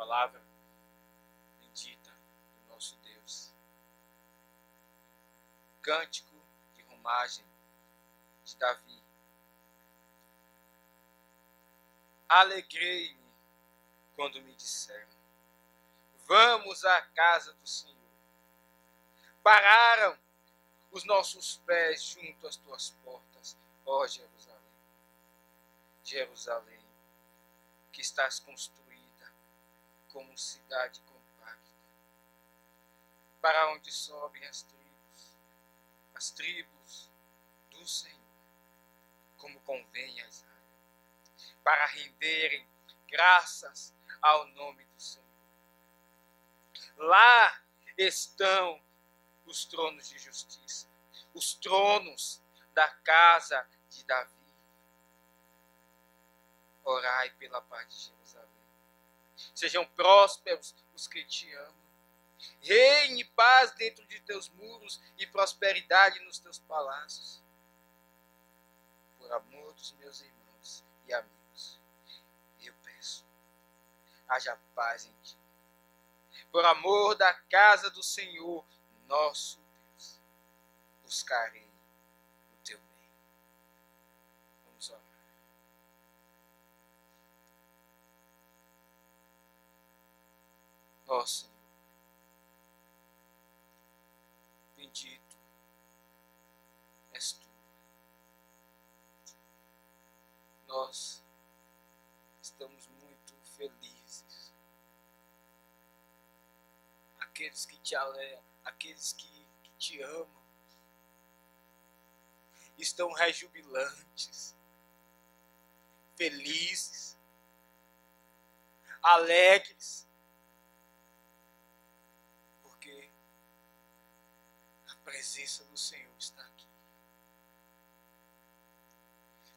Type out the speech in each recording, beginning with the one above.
palavra bendita do nosso Deus. Cântico de romagem de Davi. Alegrei-me quando me disseram: vamos à casa do Senhor. Pararam os nossos pés junto às tuas portas, ó Jerusalém. Jerusalém, que estás construída como cidade compacta, para onde sobem as tribos do Senhor, como convém a Israel, para renderem graças ao nome do Senhor. Lá estão os tronos de justiça, os tronos da casa de Davi. Orai pela paz de Jerusalém. Sejam prósperos os que te amam. Reine paz dentro de teus muros e prosperidade nos teus palácios. Por amor dos meus irmãos e amigos, eu peço, haja paz em ti. Por amor da casa do Senhor, nosso Deus, buscarei o teu bem. Vamos orar. Ó Senhor, bendito és tu. Nós estamos muito felizes. Aqueles que te alegram, aqueles que te amam, estão rejubilantes, felizes, alegres, porque a presença do Senhor está aqui.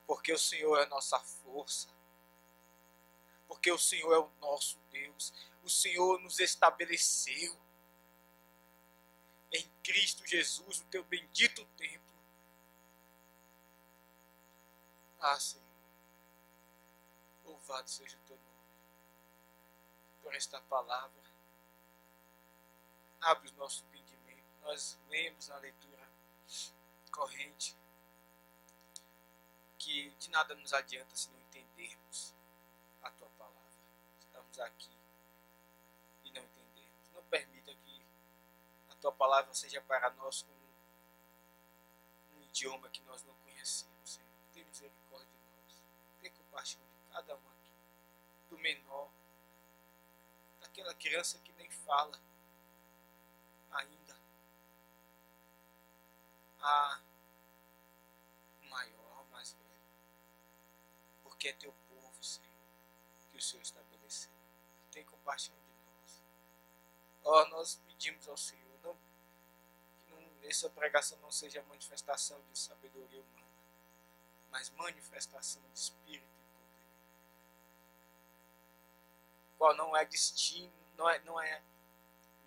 Porque o Senhor é a nossa força, porque o Senhor é o nosso Deus, o Senhor nos estabeleceu em Cristo Jesus, o teu bendito templo. Ah, Senhor, louvado seja o teu nome por esta palavra. Abre o nosso entendimento. Nós lemos na leitura corrente que de nada nos adianta se não entendermos a tua palavra. Estamos aqui e não entendemos. Não permita que a tua palavra seja para nós como um idioma que nós não conhecemos, Senhor. Tem misericórdia de nós. Tem compaixão de cada um aqui. Do menor, daquela criança que nem fala ainda, a maior, ao mais velho. Porque é teu povo, Senhor, que o Senhor estabeleceu. Tem compaixão de nós. Ó, nós pedimos ao Senhor, que essa pregação não seja manifestação de sabedoria humana, mas manifestação de espírito e poder. Qual não é destino, não é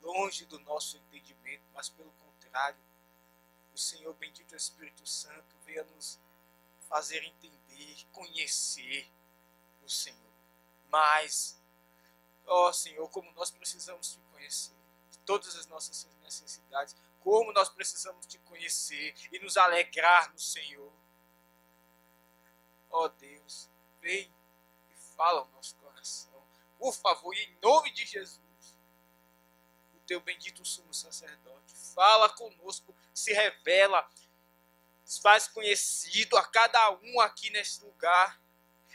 longe do nosso entendimento, mas pelo contrário, o Senhor, bendito Espírito Santo, venha nos fazer entender, conhecer o Senhor. Mas, ó Senhor, como nós precisamos te conhecer, de todas as nossas necessidades, como nós precisamos te conhecer e nos alegrar no Senhor. Ó Deus, vem e fala ao nosso coração, por favor, e em nome de Jesus, o teu bendito sumo sacerdote, fala conosco, se revela, se faz conhecido a cada um aqui nesse lugar.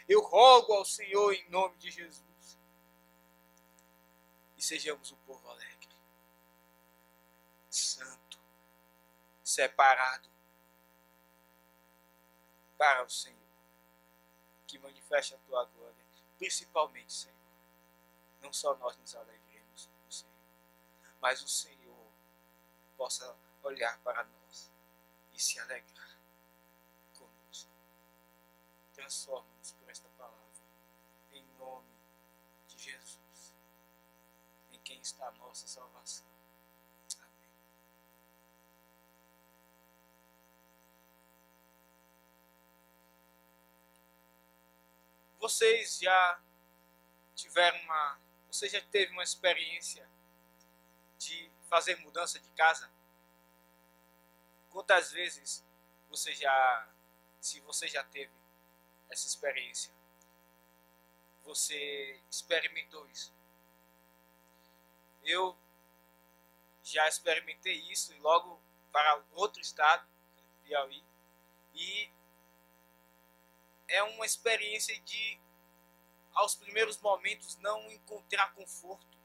Eu rogo ao Senhor em nome de Jesus. E sejamos um povo alegre, santo, separado para o Senhor, que manifeste a tua glória, principalmente, Senhor. Não só nós nos alegremos no Senhor, mas o Senhor possa olhar para nós e se alegrar conosco. Transforma-nos por esta palavra, em nome de Jesus, em quem está a nossa salvação. Amém. Vocês já tiveram uma Você já teve uma experiência de fazer mudança de casa? Quantas vezes se você já teve essa experiência, você experimentou isso? Eu já experimentei isso e logo para outro estado, Piauí, e é uma experiência de, aos primeiros momentos, não encontrar conforto.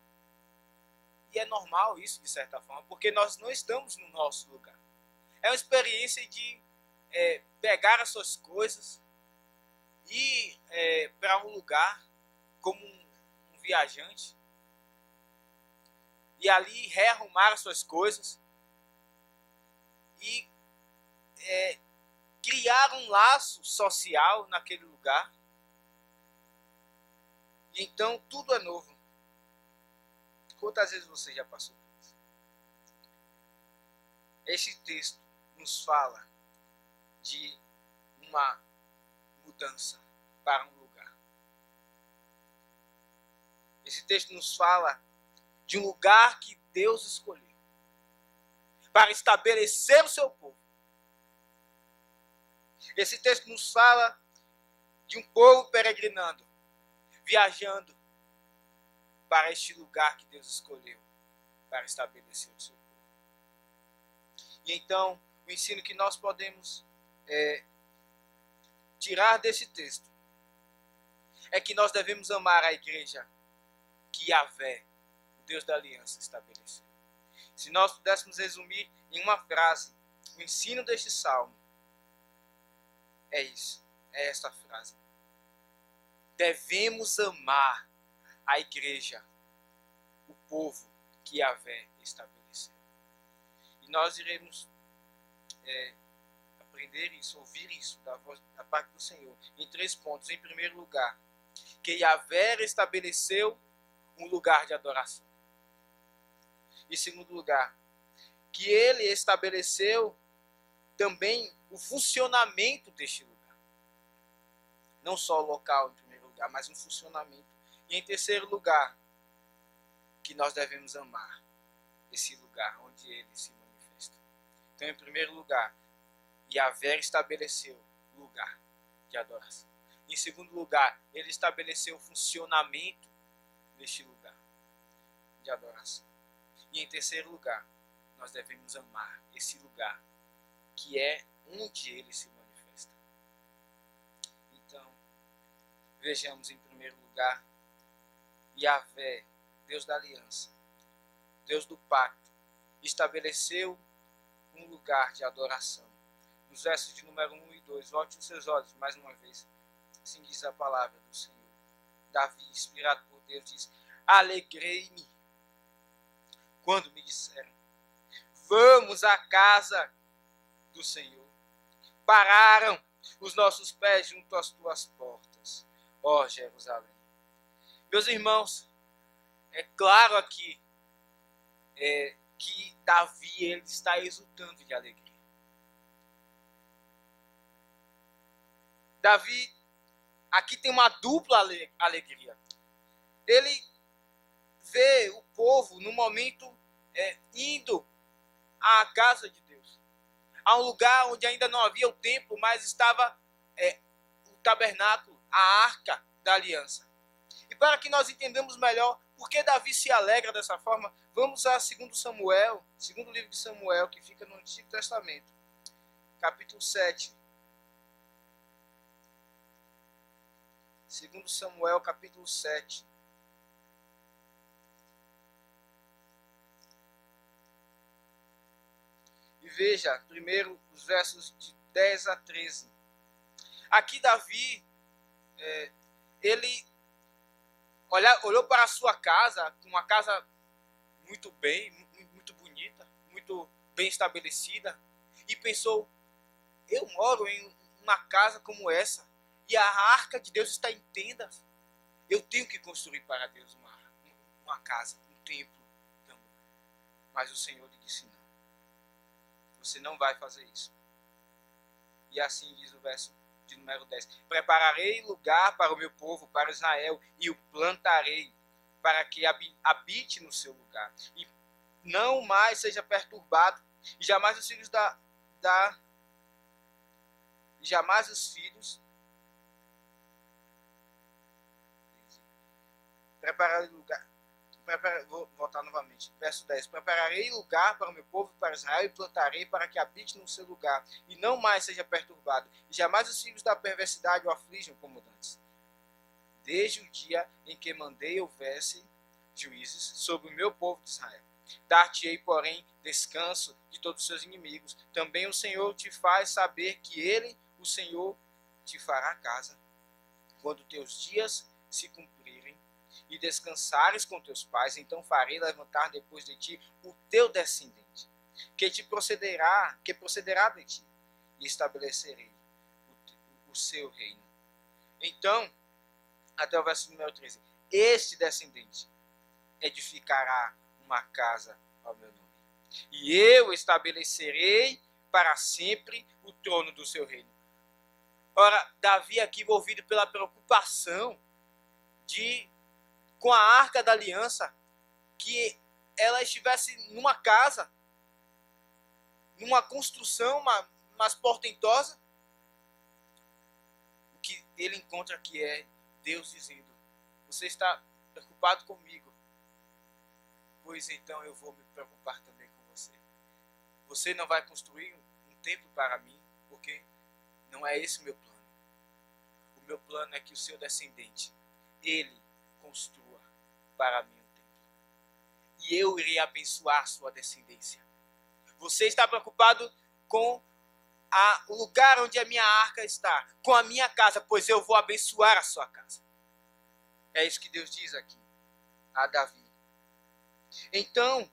E é normal isso, de certa forma, porque nós não estamos no nosso lugar. É uma experiência de pegar as suas coisas e ir para um lugar como um viajante e ali rearrumar as suas coisas e criar um laço social naquele lugar. E então tudo é novo. Quantas vezes você já passou por isso? Esse texto nos fala de uma mudança para um lugar. Esse texto nos fala de um lugar que Deus escolheu para estabelecer o seu povo. Esse texto nos fala de um povo peregrinando, viajando para este lugar que Deus escolheu para estabelecer o seu povo. E então, o ensino que nós podemos tirar desse texto é que nós devemos amar a igreja que Yahvé, o Deus da aliança, estabeleceu. Se nós pudéssemos resumir em uma frase o ensino deste salmo, é isso, é esta frase. Devemos amar a igreja, o povo que Yahvé estabeleceu. E nós iremos aprender isso, ouvir isso da parte do Senhor, em 3 pontos. Em primeiro lugar, que Yahvé estabeleceu um lugar de adoração. Em segundo lugar, que ele estabeleceu também o funcionamento deste lugar. Não só o local, em primeiro lugar, mas um funcionamento. E em terceiro lugar, que nós devemos amar esse lugar onde ele se manifesta. Então, em primeiro lugar, Yahvé estabeleceu lugar de adoração. Em segundo lugar, ele estabeleceu o funcionamento deste lugar de adoração. E em terceiro lugar, nós devemos amar esse lugar que é onde ele se manifesta. Então, vejamos em primeiro lugar, Yahvé, Deus da aliança, Deus do pacto, estabeleceu um lugar de adoração. Nos versos de número 1 e 2, volte os seus olhos mais uma vez. Assim diz a palavra do Senhor. Davi, inspirado por Deus, diz: alegrei-me quando me disseram: vamos à casa do Senhor. Pararam os nossos pés junto às tuas portas, ó Jerusalém. Meus irmãos, é claro aqui que Davi ele está exultando de alegria. Davi aqui tem uma dupla alegria. Ele vê o povo no momento indo à casa de Deus, a um lugar onde ainda não havia o templo, mas estava o tabernáculo, a arca da aliança. E para que nós entendamos melhor por que Davi se alegra dessa forma, vamos a 2 Samuel, segundo livro de Samuel, que fica no Antigo Testamento, capítulo 7. 2 Samuel, capítulo 7. E veja, primeiro, os versos de 10 a 13. Aqui Davi, ele olhou para a sua casa, uma casa muito bem, muito bonita, muito bem estabelecida, e pensou: eu moro em uma casa como essa, e a arca de Deus está em tendas. Eu tenho que construir para Deus uma casa, um templo também. Mas o Senhor lhe disse: não. Você não vai fazer isso. E assim diz o verso de número 10. Prepararei lugar para o meu povo, para Israel, e o plantarei para que habite no seu lugar, e não mais seja perturbado, e jamais os filhos jamais os filhos prepararei lugar. Vou voltar novamente. Verso 10. Prepararei lugar para o meu povo, para Israel, e plantarei para que habite no seu lugar, e não mais seja perturbado, e jamais os filhos da perversidade o aflijam como antes. Desde o dia em que mandei houvesse juízes sobre o meu povo de Israel. Dar-te-ei, porém, descanso de todos os seus inimigos. Também o Senhor te faz saber que Ele, o Senhor, te fará casa. Quando teus dias se cumprirem e descansares com teus pais, então farei levantar depois de ti o teu descendente, que procederá de ti, e estabelecerei o seu reino. Então, até o verso número 13, este descendente edificará uma casa ao meu nome, e eu estabelecerei para sempre o trono do seu reino. Ora, Davi aqui envolvido pela preocupação com a arca da aliança, que ela estivesse numa casa, numa construção mais portentosa. O que ele encontra aqui é Deus dizendo: você está preocupado comigo, pois então eu vou me preocupar também com você. Você não vai construir um templo para mim, porque não é esse o meu plano. O meu plano é que o seu descendente, ele construa para mim um templo. E eu irei abençoar sua descendência. Você está preocupado com o lugar onde a minha arca está, com a minha casa, pois eu vou abençoar a sua casa. É isso que Deus diz aqui a Davi. Então,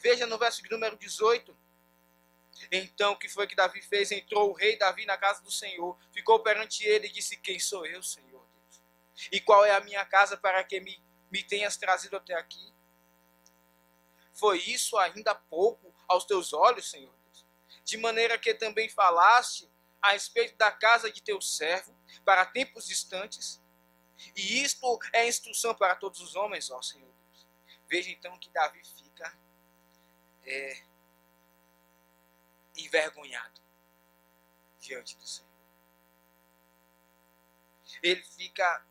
veja no verso de número 18. Então, o que foi que Davi fez? Entrou o rei Davi na casa do Senhor, ficou perante ele e disse: quem sou eu, Senhor Deus? E qual é a minha casa para que me tenhas trazido até aqui? Foi isso ainda pouco aos teus olhos, Senhor Deus? De maneira que também falaste a respeito da casa de teu servo para tempos distantes? E isto é instrução para todos os homens, ó Senhor Deus. Veja então que Davi fica envergonhado diante do Senhor. Ele fica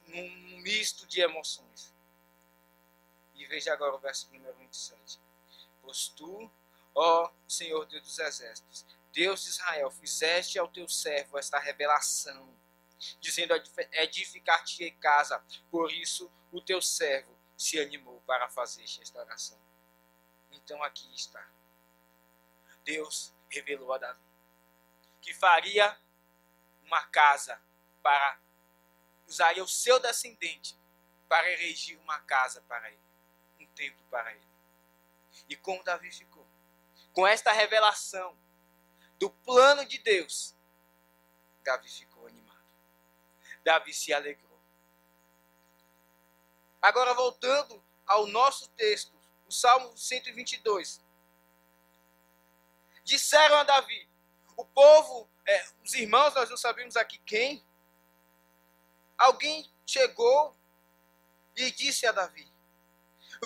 num misto de emoções. E veja agora o verso número 27. Pois tu, ó Senhor Deus dos exércitos, Deus de Israel, fizeste ao teu servo esta revelação, dizendo: edificar-te-ei casa. Por isso o teu servo se animou para fazer esta oração. Então aqui está. Deus revelou a Davi que faria uma casa usaria o seu descendente para erigir uma casa para ele, um templo para ele. E como Davi ficou? Com esta revelação do plano de Deus, Davi ficou animado. Davi se alegrou. Agora, voltando ao nosso texto, o Salmo 122. Disseram a Davi, o povo, os irmãos, nós não sabemos aqui quem, alguém chegou e disse a Davi: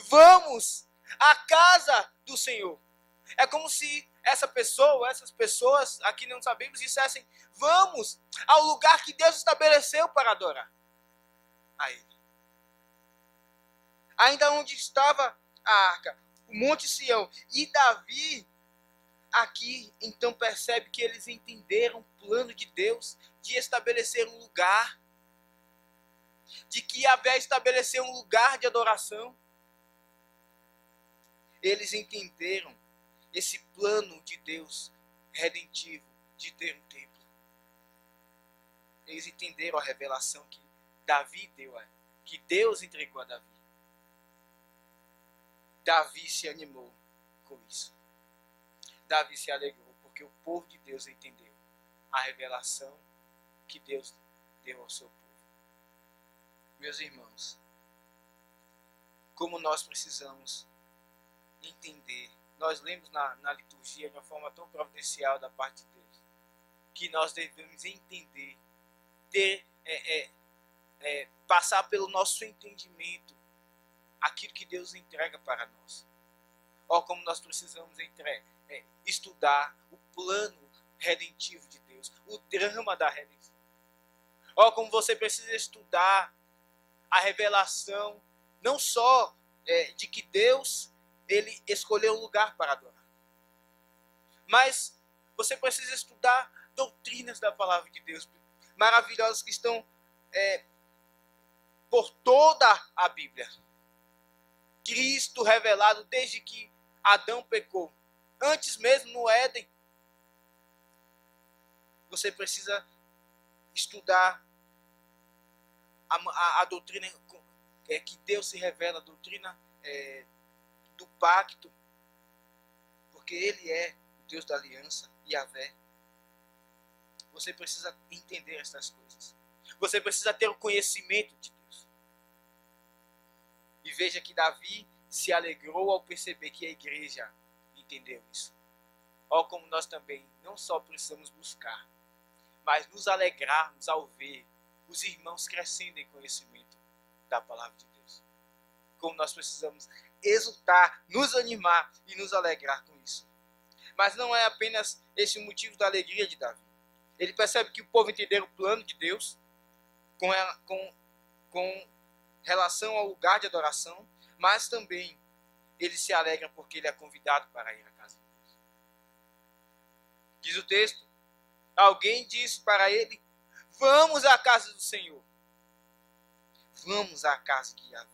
vamos à casa do Senhor. É como se essas pessoas, aqui não sabemos, dissessem: vamos ao lugar que Deus estabeleceu para adorar a Ele. Ainda onde estava a arca, o Monte Sião. E Davi aqui então percebe que eles entenderam o plano de Deus de estabelecer um lugar, de que Yahvé estabeleceu um lugar de adoração. Eles entenderam esse plano de Deus redentivo de ter um templo. Eles entenderam a revelação que Davi deu, que Deus entregou a Davi. Davi se animou com isso. Davi se alegrou, porque o povo de Deus entendeu a revelação que Deus deu ao seu povo. Meus irmãos, como nós precisamos entender, nós lemos na liturgia de uma forma tão providencial da parte de Deus, que nós devemos entender, ter passar pelo nosso entendimento aquilo que Deus entrega para nós. Ó, como nós precisamos estudar o plano redentivo de Deus, o drama da redenção. Ó, como você precisa estudar a revelação, não só de que Deus ele escolheu um lugar para adorar, mas você precisa estudar doutrinas da palavra de Deus, maravilhosas que estão por toda a Bíblia. Cristo revelado desde que Adão pecou, antes mesmo no Éden. Você precisa estudar a doutrina que Deus se revela, a doutrina do pacto, porque Ele é o Deus da aliança, Yahvé. Você precisa entender essas coisas. Você precisa ter o conhecimento de Deus. E veja que Davi se alegrou ao perceber que a igreja entendeu isso. Ó, como nós também não só precisamos buscar, mas nos alegrarmos ao ver os irmãos crescendo em conhecimento da palavra de Deus. Como nós precisamos exultar, nos animar e nos alegrar com isso. Mas não é apenas esse o motivo da alegria de Davi. Ele percebe que o povo entendeu o plano de Deus com relação ao lugar de adoração, mas também ele se alegra porque ele é convidado para ir à casa de Deus. Diz o texto, alguém disse para ele, vamos à casa do Senhor. Vamos à casa de Yahvé.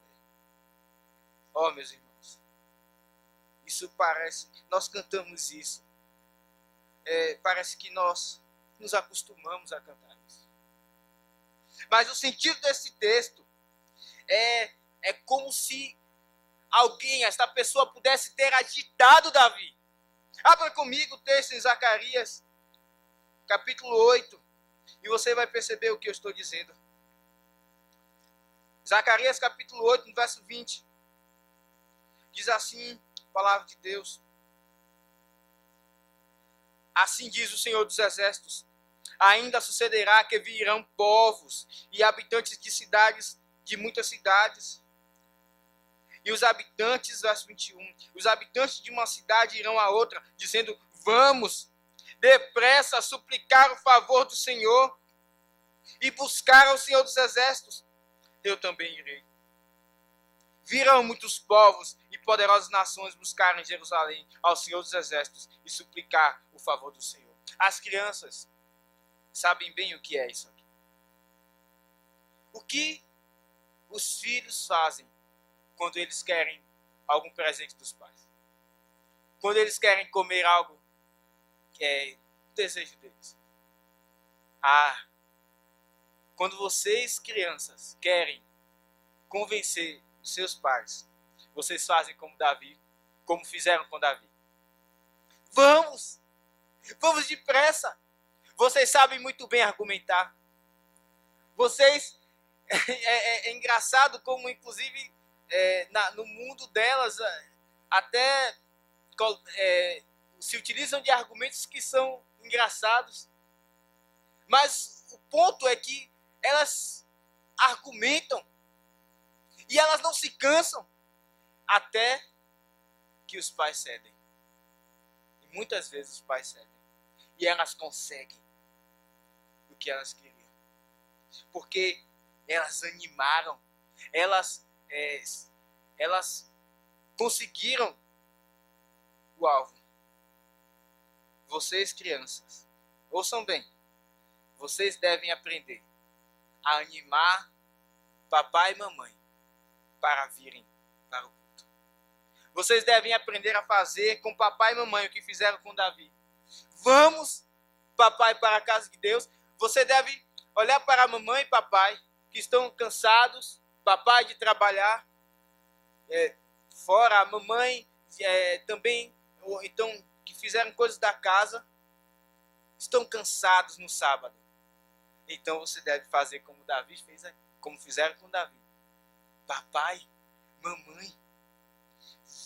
Ó, meus irmãos, isso parece, nós cantamos isso, parece que nós nos acostumamos a cantar isso. Mas o sentido desse texto é como se alguém, esta pessoa, pudesse ter agitado Davi. Abra comigo o texto em Zacarias, capítulo 8, e você vai perceber o que eu estou dizendo. Zacarias, capítulo 8, no verso 20. Diz assim, a palavra de Deus. Assim diz o Senhor dos Exércitos, ainda sucederá que virão povos e habitantes de cidades, de muitas cidades. E os habitantes, verso 21, os habitantes de uma cidade irão a outra, dizendo, vamos, depressa, suplicar o favor do Senhor e buscar ao Senhor dos Exércitos. Eu também irei. Virão muitos povos e poderosas nações buscar em Jerusalém ao Senhor dos Exércitos e suplicar o favor do Senhor. As crianças sabem bem o que é isso aqui. O que os filhos fazem quando eles querem algum presente dos pais? Quando eles querem comer algo que é o desejo deles. Quando vocês, crianças, querem convencer os seus pais, vocês fazem como Davi, como fizeram com Davi. Vamos depressa. Vocês sabem muito bem argumentar. Vocês, é engraçado como, inclusive, no mundo delas, até se utilizam de argumentos que são engraçados. Mas o ponto é que elas argumentam e elas não se cansam até que os pais cedem. E muitas vezes os pais cedem. E elas conseguem o que elas queriam. Porque elas animaram, elas conseguiram o alvo. Vocês, crianças, ouçam bem, vocês devem aprender a animar papai e mamãe para virem para o culto. Vocês devem aprender a fazer com papai e mamãe o que fizeram com Davi. Vamos, papai, para a casa de Deus. Você deve olhar para a mamãe e papai que estão cansados, papai de trabalhar fora, a mamãe também, ou então que fizeram coisas da casa, estão cansados no sábado. Então você deve fazer como Davi fez, como fizeram com Davi. Papai, mamãe,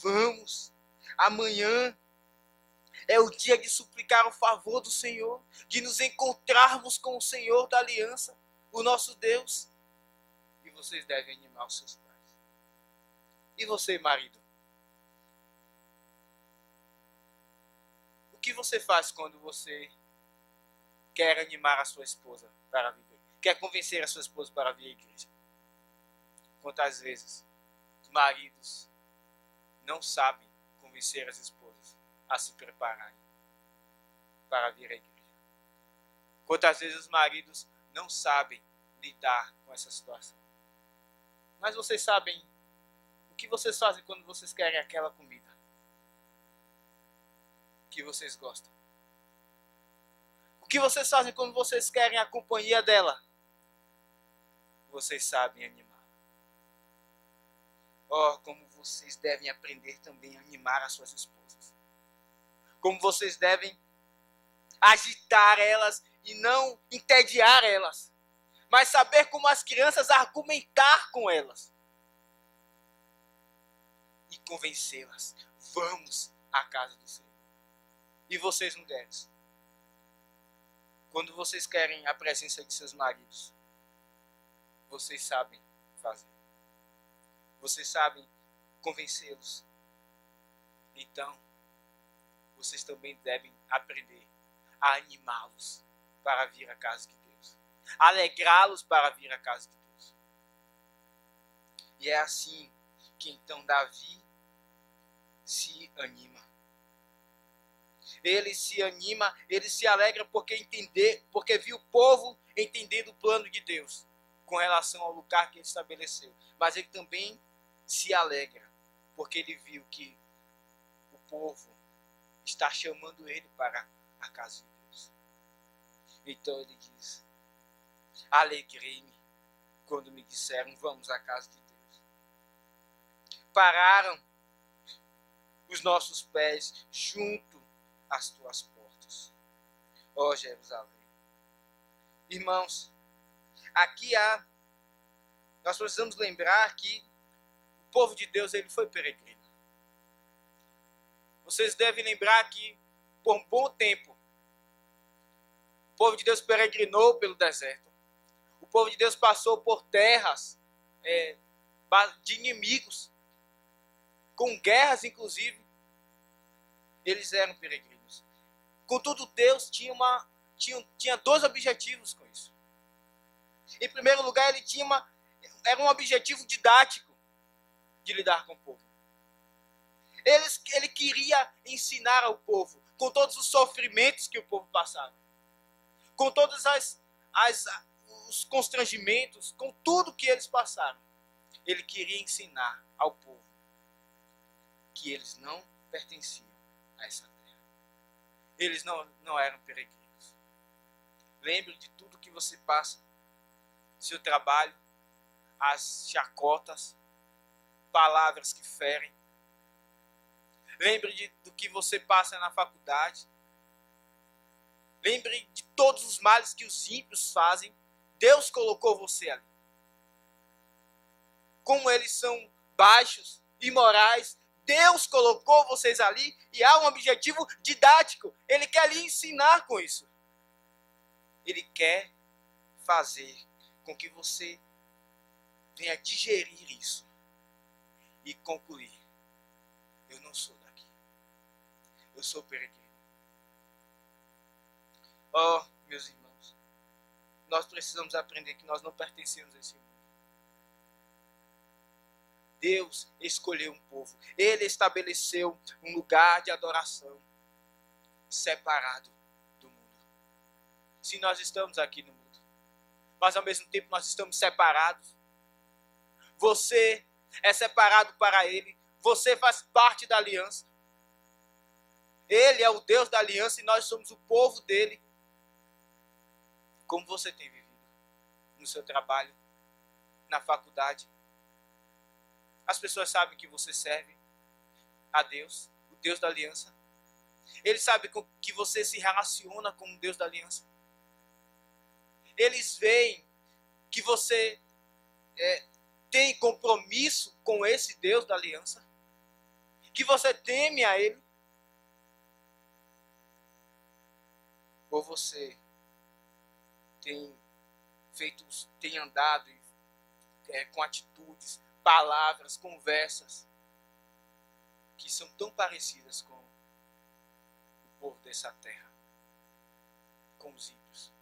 vamos, amanhã é o dia de suplicar o favor do Senhor, de nos encontrarmos com o Senhor da aliança, o nosso Deus. E vocês devem animar os seus pais. E você, marido? O que você faz quando você quer animar a sua esposa para vir? Quer convencer a sua esposa para vir à igreja? Quantas vezes os maridos não sabem convencer as esposas a se prepararem para vir à igreja? Quantas vezes os maridos não sabem lidar com essa situação? Mas vocês sabem o que vocês fazem quando vocês querem aquela comida que vocês gostam? O que vocês fazem quando vocês querem a companhia dela? Vocês sabem animar. Oh, como vocês devem aprender também a animar as suas esposas. Como vocês devem agitar elas e não entediar elas. Mas saber como as crianças argumentar com elas. E convencê-las. Vamos à casa do Senhor. E vocês, mulheres? Quando vocês querem a presença de seus maridos, vocês sabem fazer. Vocês sabem convencê-los. Então, vocês também devem aprender a animá-los para vir à casa de Deus. Alegrá-los para vir à casa de Deus. E é assim que então Davi se anima. Ele se anima, ele se alegra porque viu o povo entendendo o plano de Deus com relação ao lugar que ele estabeleceu. Mas ele também se alegra porque ele viu que o povo está chamando ele para a casa de Deus. Então ele diz: alegrei-me quando me disseram, vamos à casa de Deus. Pararam os nossos pés junto às tuas portas, ó Jerusalém. Irmãos, aqui nós precisamos lembrar que o povo de Deus ele foi peregrino. Vocês devem lembrar que por um bom tempo o povo de Deus peregrinou pelo deserto. O povo de Deus passou por terras de inimigos, com guerras inclusive. Eles eram peregrinos. Contudo, Deus tinha dois objetivos com isso. Em primeiro lugar, era um objetivo didático de lidar com o povo. Ele queria ensinar ao povo, com todos os sofrimentos que o povo passava, com todos os constrangimentos, com tudo que eles passaram. Ele queria ensinar ao povo que eles não pertenciam a essa terra. Eles não eram peregrinos. Lembre de tudo que você passa. Seu trabalho, as chacotas, palavras que ferem. Lembre do que você passa na faculdade. Lembre de todos os males que os ímpios fazem. Deus colocou você ali. Como eles são baixos, imorais, Deus colocou vocês ali e há um objetivo didático. Ele quer lhe ensinar com isso. Ele quer fazer com que você venha digerir isso e concluir: eu não sou daqui. Eu sou peregrino. Oh, meus irmãos, nós precisamos aprender que nós não pertencemos a esse mundo. Deus escolheu um povo. Ele estabeleceu um lugar de adoração separado do mundo. Se nós estamos aqui no mundo, mas ao mesmo tempo nós estamos separados. Você é separado para Ele. Você faz parte da aliança. Ele é o Deus da aliança e nós somos o povo dele. Como você tem vivido no seu trabalho, na faculdade? As pessoas sabem que você serve a Deus, o Deus da aliança. Eles sabem que você se relaciona com o Deus da aliança. Eles veem que você tem compromisso com esse Deus da aliança, que você teme a Ele. Ou você tem andado com atitudes, palavras, conversas que são tão parecidas com o povo dessa terra, com os ímpios.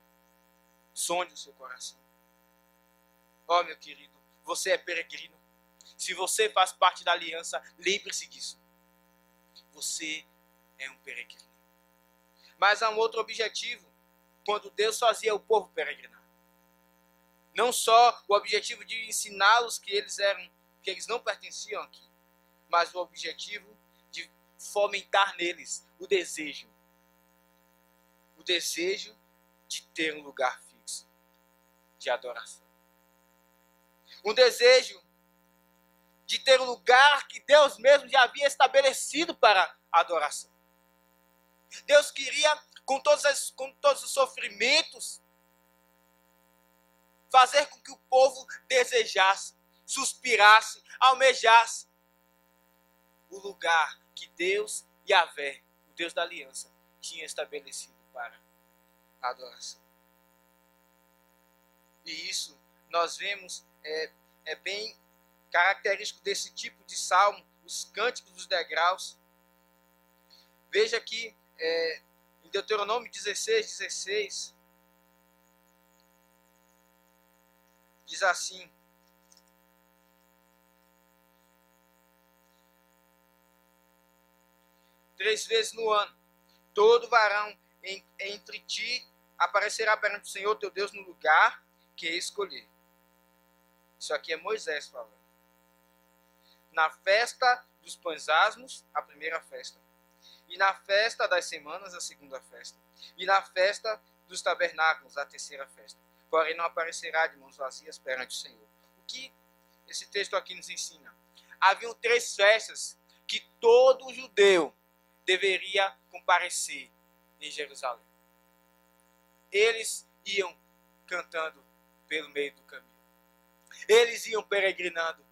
Sonhe no seu coração. Ó, meu querido, você é peregrino. Se você faz parte da aliança, lembre-se disso. Você é um peregrino. Mas há um outro objetivo quando Deus fazia o povo peregrinar. Não só o objetivo de ensiná-los que eles não pertenciam aqui, mas o objetivo de fomentar neles o desejo de ter um lugar fixo de adoração. Um desejo de ter um lugar que Deus mesmo já havia estabelecido para a adoração. Deus queria, com todos os sofrimentos, fazer com que o povo desejasse, suspirasse, almejasse o lugar que Deus, Yahvé, o Deus da aliança, tinha estabelecido para a adoração. E isso nós vemos é bem característico desse tipo de salmo, os cânticos dos degraus. Veja aqui em Deuteronômio 16, diz assim: três vezes no ano, todo varão entre ti aparecerá perante o Senhor teu Deus no lugar que escolher. Isso aqui é Moisés falando. Na festa dos pães asmos, a primeira festa. E na festa das semanas, a segunda festa. E na festa dos tabernáculos, a terceira festa. Porém não aparecerá de mãos vazias perante o Senhor. O que esse texto aqui nos ensina? Haviam 3 festas que todo judeu deveria comparecer em Jerusalém. Eles iam cantando pelo meio do caminho. Eles iam peregrinando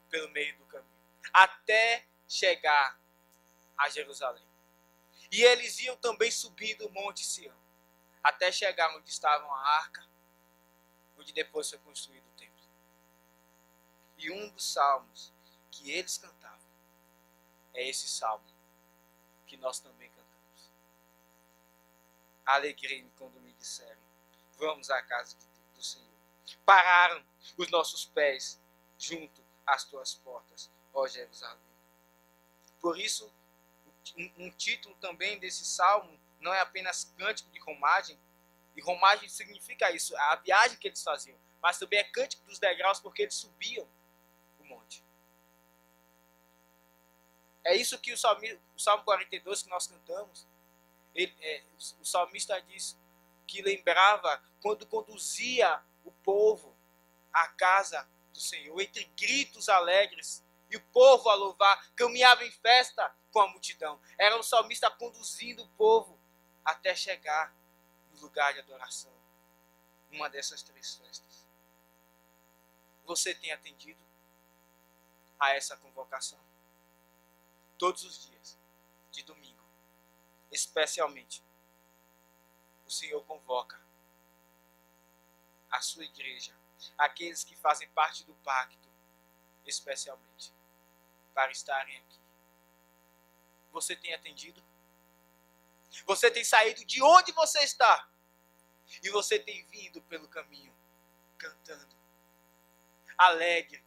pelo meio do caminho, até chegar a Jerusalém. E eles iam também subindo o Monte Sião, até chegar onde estavam a arca, onde depois foi construído o templo. E um dos salmos que eles cantavam é esse salmo que nós também cantamos. Alegrei-me quando me disseram: vamos à casa do Senhor. Pararam os nossos pés junto às tuas portas, ó Jerusalém. Por isso, um título também desse salmo não é apenas cântico de romagem, e romagem significa isso, a viagem que eles faziam, mas também é cântico dos degraus, porque eles subiam o monte. É isso que o Salmo 42 que nós cantamos, o salmista diz que lembrava quando conduzia o povo à casa do Senhor, entre gritos alegres, e o povo a louvar, caminhava em festa com a multidão. Era o salmista conduzindo o povo até chegar no lugar de adoração, uma dessas 3 festas. Você tem atendido a essa convocação? Todos os dias, de domingo, especialmente, o Senhor convoca a sua igreja, aqueles que fazem parte do pacto, especialmente, para estarem aqui. Você tem atendido? Você tem saído de onde você está e você tem vindo pelo caminho, cantando, alegre,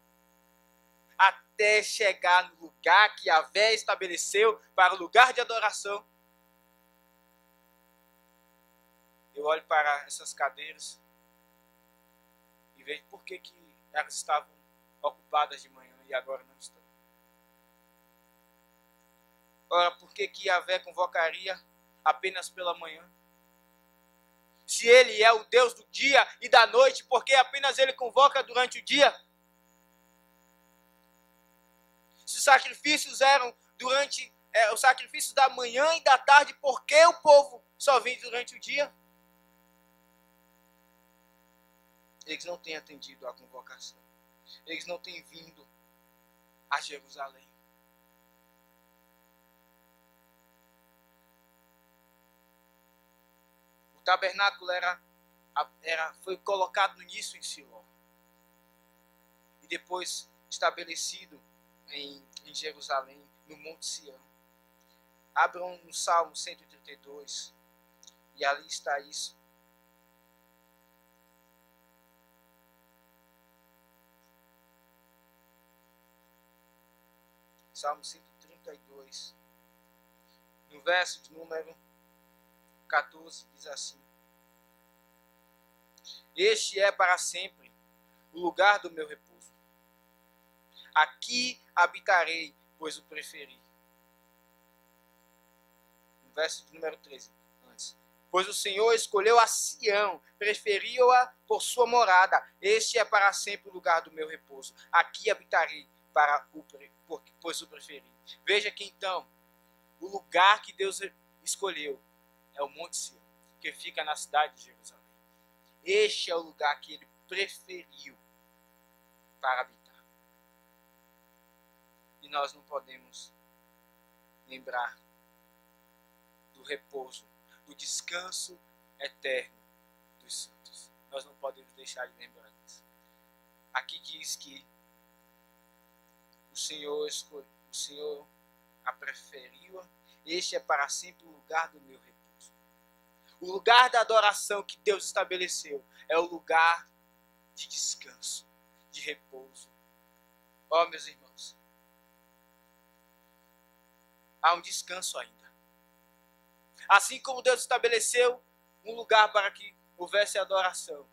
até chegar no lugar que Yahvé estabeleceu para o lugar de adoração. Eu olho para essas cadeiras e vejo por que elas estavam ocupadas de manhã e agora não estão. Ora, por que Yahvé convocaria apenas pela manhã? Se ele é o Deus do dia e da noite, por que apenas ele convoca durante o dia? Se os sacrifícios eram durante os sacrifícios da manhã e da tarde, por que o povo só vem durante o dia? Eles não têm atendido à convocação. Eles não têm vindo a Jerusalém. O tabernáculo foi colocado no início em Siló. E depois estabelecido em Jerusalém, no Monte Sião. Abram no Salmo 132 e ali está isso. Salmo 132, no verso de número 14, diz assim: Este é para sempre o lugar do meu repouso. Aqui habitarei, pois o preferi. No verso de número 13, antes. Pois o Senhor escolheu a Sião, preferiu-a por sua morada. Este é para sempre o lugar do meu repouso. Aqui habitarei, pois o preferi. Veja que então, o lugar que Deus escolheu é o Monte Sião, que fica na cidade de Jerusalém. Este é o lugar que ele preferiu para habitar. E nós não podemos lembrar do repouso, do descanso eterno dos santos. Nós não podemos deixar de lembrar disso. Aqui diz que o Senhor a preferiu. Este é para sempre o lugar do meu repouso. O lugar da adoração que Deus estabeleceu é o lugar de descanso, de repouso. Ó, meus irmãos, há um descanso ainda. Assim como Deus estabeleceu um lugar para que houvesse adoração,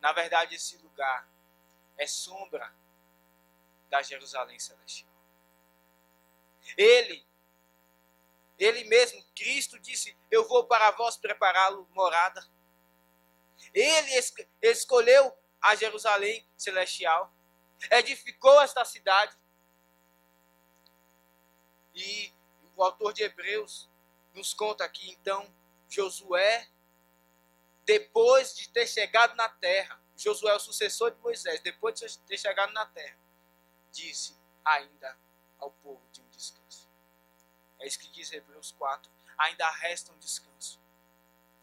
na verdade esse lugar é sombra da Jerusalém celestial. Ele mesmo, Cristo, disse: eu vou para vós prepará-lo morada. Ele escolheu a Jerusalém celestial, edificou esta cidade. E o autor de Hebreus nos conta aqui, então, Josué, depois de ter chegado na terra, Josué é o sucessor de Moisés, depois de ter chegado na terra, disse ainda ao povo de um descanso. É isso que diz Hebreus 4. Ainda resta um descanso,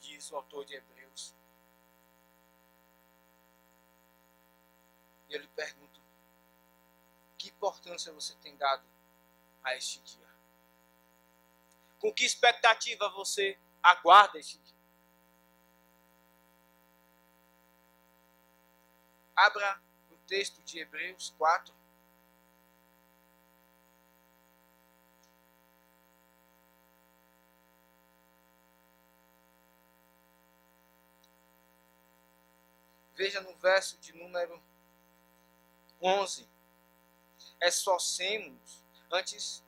diz o autor de Hebreus. E eu lhe pergunto: que importância você tem dado a este dia? Com que expectativa você aguarda este dia? Abra no texto de Hebreus 4. Veja no verso de número 11. Esforcemo-nos. Antes,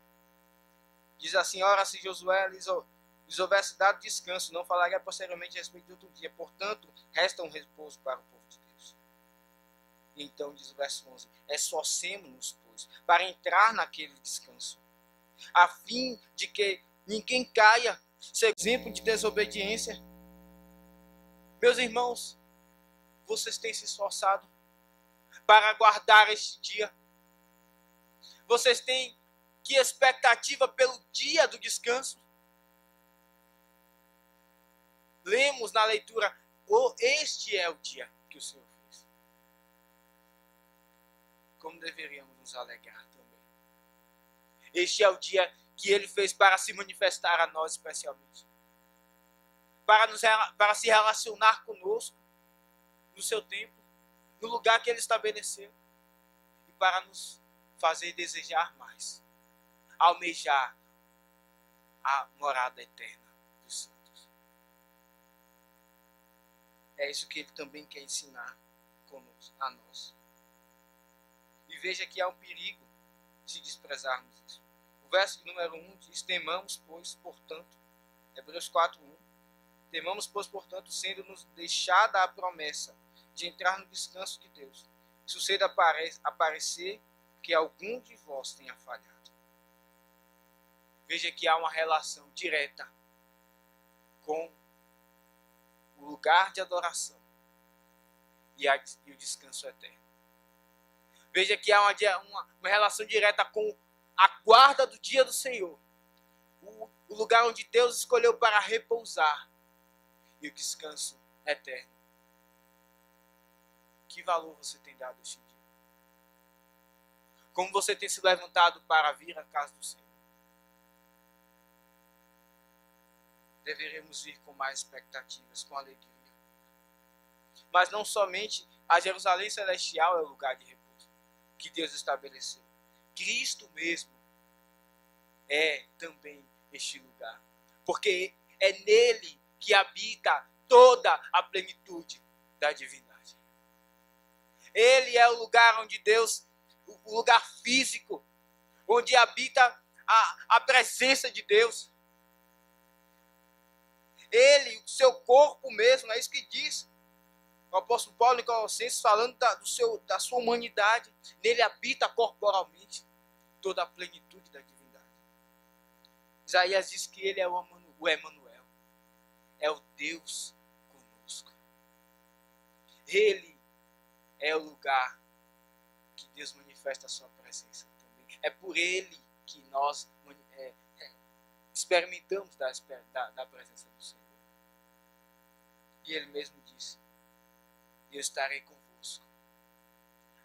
diz assim: ora, se Josué lhes houvesse dado descanso, não falaria posteriormente a respeito de outro dia. Portanto, resta um repouso para o povo de Deus. Então, diz o verso 11: esforcemo-nos, pois, para entrar naquele descanso, a fim de que ninguém caia, ser exemplo de desobediência. Meus irmãos, vocês têm se esforçado para aguardar este dia? Vocês têm que expectativa pelo dia do descanso? Lemos na leitura: este é o dia que o Senhor fez. Como deveríamos nos alegrar também. Este é o dia que Ele fez para se manifestar a nós especialmente. Para se relacionar conosco no seu templo, no lugar que Ele estabeleceu. E para nos fazer desejar mais. Almejar a morada eterna dos santos. É isso que Ele também quer ensinar a nós. E veja que há um perigo se desprezarmos isso. O verso número 1 diz: temamos, pois, portanto, Hebreus 4:1, temamos, pois, portanto, sendo-nos deixada a promessa de entrar no descanso de Deus, suceda aparecer que algum de vós tenha falhado. Veja que há uma relação direta com o lugar de adoração e o descanso eterno. Veja que há uma relação direta com a guarda do dia do Senhor, o lugar onde Deus escolheu para repousar, e o descanso eterno. Que valor você tem dado a este dia? Como você tem se levantado para vir à casa do Senhor? Deveremos vir com mais expectativas, com alegria. Mas não somente a Jerusalém Celestial é o lugar de repouso que Deus estabeleceu. Cristo mesmo é também este lugar. Porque é nele que habita toda a plenitude da divindade. Ele é o lugar onde Deus, o lugar físico, onde habita a presença de Deus. Ele, o seu corpo mesmo, é isso que diz o apóstolo Paulo em Colossenses, falando da sua humanidade. Nele habita corporalmente toda a plenitude da divindade. Isaías diz que ele é o Emanuel, é o Deus conosco. Ele é o lugar que Deus manifesta a sua presença também. É por ele que nós experimentamos da presença do Senhor. E ele mesmo disse: eu estarei convosco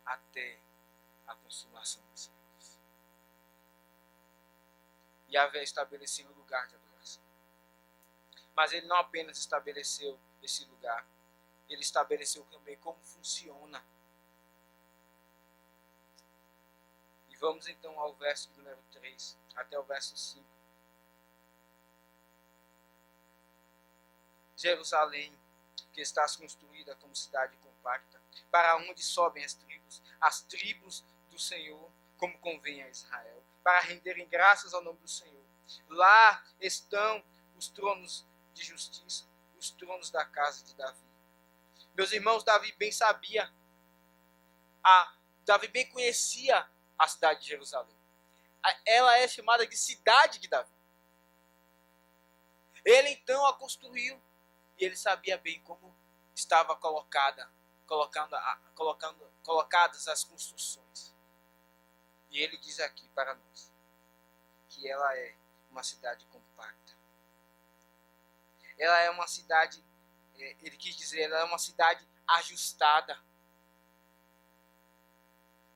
até a consumação dos séculos. Yahvé estabeleceu um lugar de adoração. Mas ele não apenas estabeleceu esse lugar, ele estabeleceu também como funciona. E vamos então ao verso número 3 até o verso 5. Jerusalém, que estás construída como cidade compacta, para onde sobem as tribos do Senhor, como convém a Israel, para renderem graças ao nome do Senhor. Lá estão os tronos de justiça, os tronos da casa de Davi. Meus irmãos, Davi bem sabia, Davi bem conhecia a cidade de Jerusalém. Ela é chamada de cidade de Davi. Ele então a construiu, e ele sabia bem como estava colocadas as construções. E ele diz aqui para nós que ela é uma cidade compacta. Ela é uma cidade, ele quis dizer, ela é uma cidade ajustada.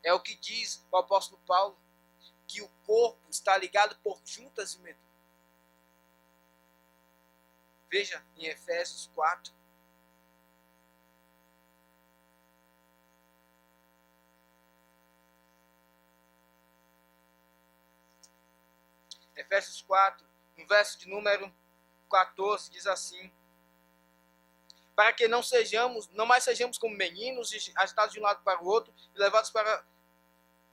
É o que diz o apóstolo Paulo, que o corpo está ligado por juntas e medulas. Veja em Efésios 4. Efésios 4, no verso de número 14, diz assim: para que não mais sejamos como meninos, agitados de um lado para o outro, e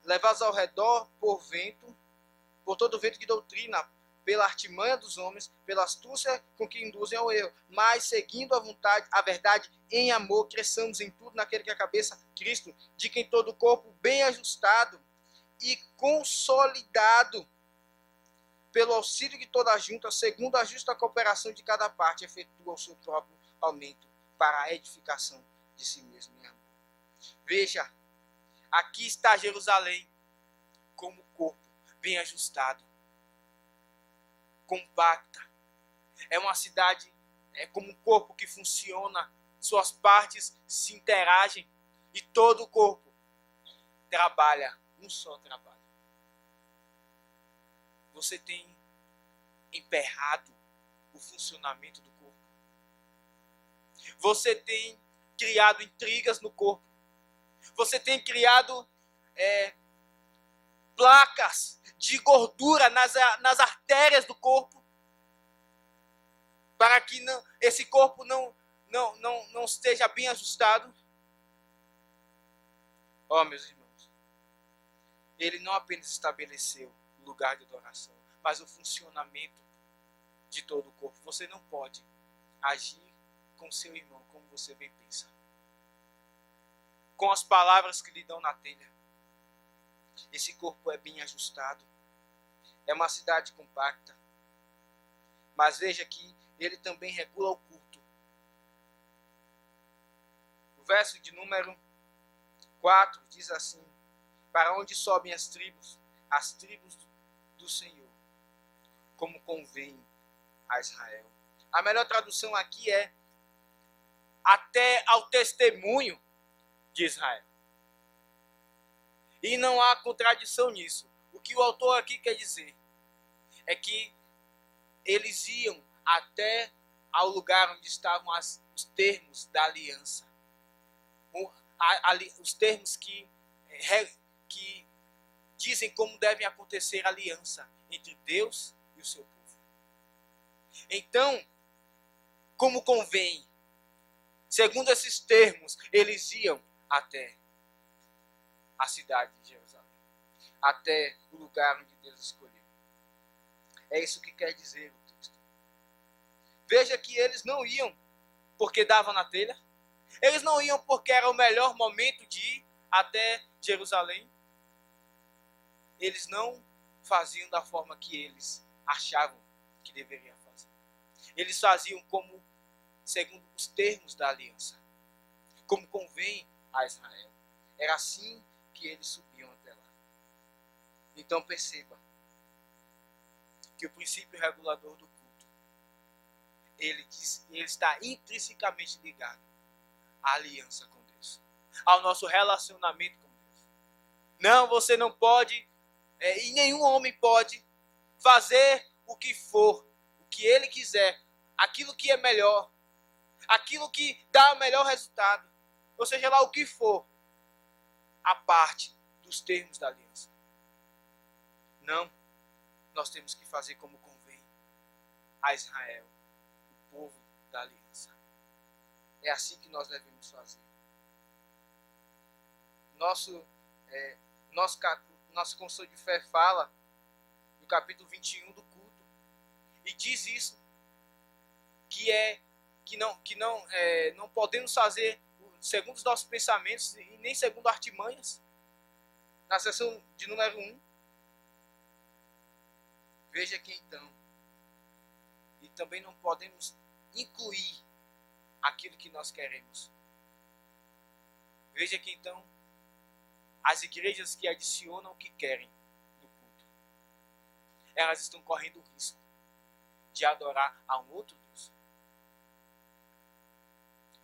levados ao redor por todo vento de doutrina, pela artimanha dos homens, pela astúcia com que induzem ao erro, mas seguindo a verdade em amor, cresçamos em tudo naquele que é a cabeça, Cristo, de quem todo o corpo bem ajustado e consolidado pelo auxílio de toda a junta, segundo a justa cooperação de cada parte, efetua o seu próprio aumento para a edificação de si mesmo em amor. Veja, aqui está Jerusalém como corpo bem ajustado, compacta. É uma cidade, é como um corpo que funciona, suas partes se interagem e todo o corpo trabalha, um só trabalho. Você tem emperrado o funcionamento do corpo. Você tem criado intrigas no corpo. Você tem criado placas de gordura nas artérias do corpo, para que esse corpo não esteja bem ajustado. Meus irmãos, ele não apenas estabeleceu o lugar de adoração, mas o funcionamento de todo o corpo. Você não pode agir com seu irmão como você bem pensa, com as palavras que lhe dão na telha. Esse corpo é bem ajustado, é uma cidade compacta, mas veja que ele também regula o culto. O verso de número 4 diz assim: para onde sobem as tribos do Senhor, como convém a Israel. A melhor tradução aqui é até ao testemunho de Israel. E não há contradição nisso. O que o autor aqui quer dizer é que eles iam até ao lugar onde estavam os termos da aliança. Os termos que dizem como deve acontecer a aliança entre Deus e o seu povo. Então, como convém, segundo esses termos, eles iam até a cidade de Jerusalém, até o lugar onde Deus escolheu. É isso que quer dizer o texto. Veja que eles não iam porque dava na telha, eles não iam porque era o melhor momento de ir até Jerusalém. Eles não faziam da forma que eles achavam que deveriam fazer. Eles faziam como segundo os termos da aliança, como convém a Israel. Era assim que eles subiam até lá. Então perceba que o princípio regulador do culto, ele está intrinsecamente ligado à aliança com Deus, ao nosso relacionamento com Deus. Não, você não pode, e nenhum homem pode fazer o que for, o que ele quiser, aquilo que é melhor, aquilo que dá o melhor resultado, ou seja lá o que for, a parte dos termos da aliança. Não, nós temos que fazer como convém a Israel, o povo da aliança. É assim que nós devemos fazer. Nossa confissão de fé fala no capítulo 21 do culto e diz isso, que não podemos fazer segundo os nossos pensamentos e nem segundo artimanhas. Na seção de número 1. Veja que então, e também não podemos incluir aquilo que nós queremos. Veja que então, as igrejas que adicionam o que querem no culto, elas estão correndo o risco de adorar a um outro Deus.